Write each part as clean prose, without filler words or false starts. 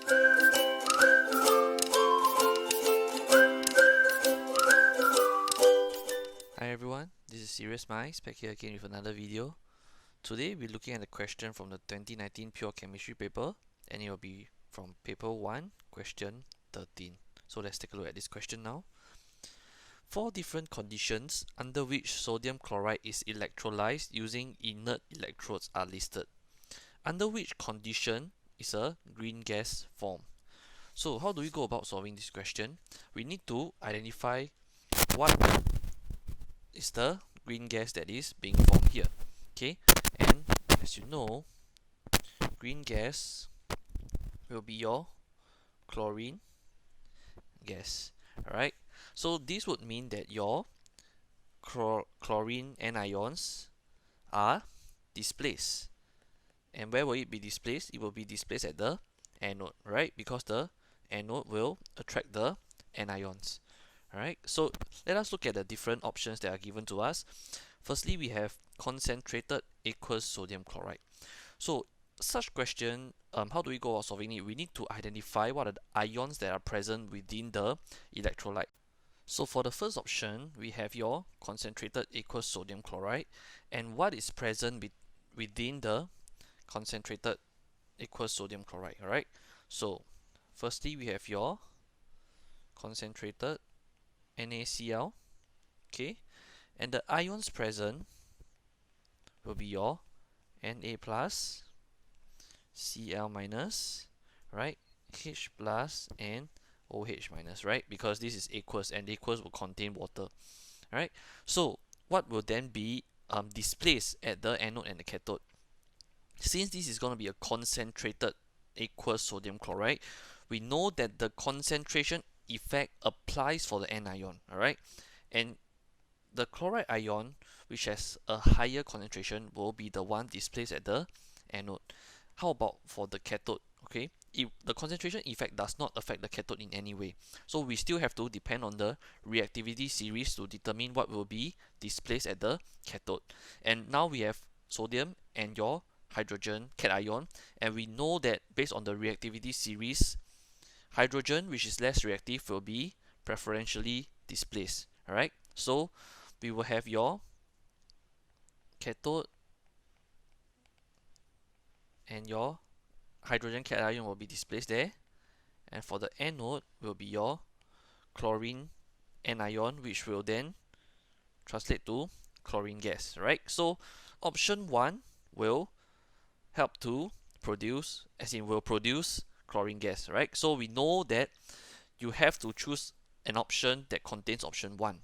Hi everyone, this is Sirius back here again with another video. Today we're looking at a question from the 2019 Pure Chemistry paper, and it will be from paper 1, question 13. So let's take a look at this question now. 4 different conditions under which sodium chloride is electrolyzed using inert electrodes are listed. Under which condition is a green gas formed? So how do we go about solving this question? We need to identify what is the green gas that is being formed here. Okay, and as you know, green gas will be your chlorine gas. Alright, so this would mean that your chlorine anions are displaced. And where will it be displaced? It will be displaced at the anode, right? Because the anode will attract the anions. Alright, so let us look at the different options that are given to us. Firstly, we have concentrated aqueous sodium chloride. So such question, how do we go about solving it? We need to identify what are the ions that are present within the electrolyte. So for the first option, we have your concentrated aqueous sodium chloride, and what is present within the concentrated aqueous sodium chloride. Alright, so firstly we have your concentrated NaCl, okay, and the ions present will be your Na plus, Cl minus, right, H plus, and OH minus, right, because this is aqueous and aqueous will contain water. Alright, so what will then be displaced at the anode and the cathode? Since this is going to be a concentrated aqueous sodium chloride, we know that the concentration effect applies for the anion, alright, and the chloride ion, which has a higher concentration, will be the one displaced at the anode. How about for the cathode? Okay, if the concentration effect does not affect the cathode in any way, so we still have to depend on the reactivity series to determine what will be displaced at the cathode. And now we have sodium and your hydrogen cation, and we know that based on the reactivity series, hydrogen, which is less reactive, will be preferentially displaced. Alright, so we will have your cathode and your hydrogen cation will be displaced there, and for the anode will be your chlorine anion, which will then translate to chlorine gas. Right, so option 1 will help to produce, as in will produce chlorine gas, right? So we know that you have to choose an option that contains option 1.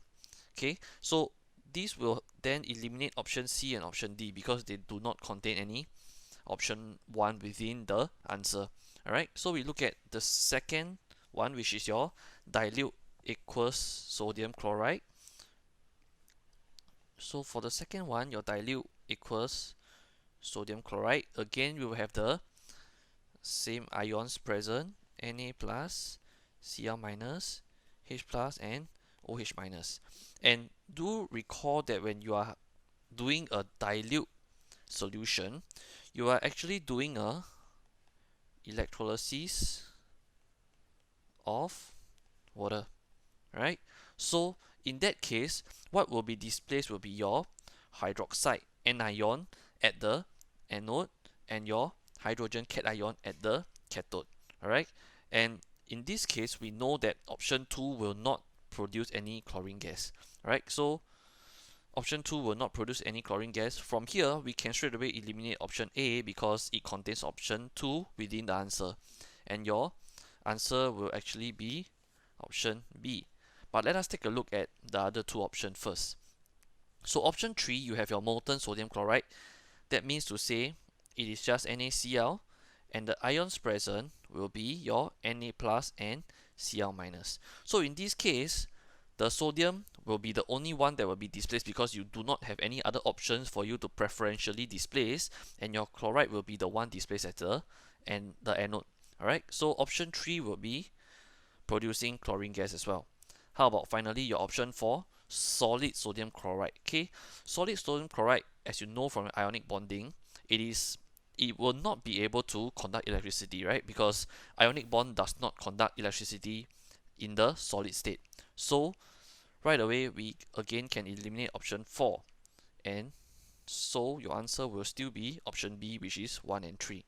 Okay, so this will then eliminate option C and option D because they do not contain any option 1 within the answer. Alright, so we look at the second one, which is your dilute aqueous sodium chloride. So for the second one, your dilute aqueous sodium chloride, again we will have the same ions present, Na plus, Cl minus, H plus, and OH minus. And do recall that when you are doing a dilute solution, you are actually doing a electrolysis of water, right? So in that case, what will be displaced will be your hydroxide anion at the anode and your hydrogen cation at the cathode. Alright, and in this case we know that option 2 will not produce any chlorine gas. Alright, so option 2 will not produce any chlorine gas. From here we can straight away eliminate option A because it contains option 2 within the answer, and your answer will actually be option B. But let us take a look at the other two options first. So option 3, you have your molten sodium chloride. That means to say it is just NaCl, and the ions present will be your Na plus and Cl minus. So in this case, the sodium will be the only one that will be displaced because you do not have any other options for you to preferentially displace, and your chloride will be the one displaced at the anode. Alright, so option 3 will be producing chlorine gas as well. How about finally your option 4, solid sodium chloride? Okay, solid sodium chloride, as you know from ionic bonding, it is it will not be able to conduct electricity, right? Because ionic bond does not conduct electricity in the solid state. So right away, we again can eliminate option 4. And so your answer will still be option B, which is 1 and 3.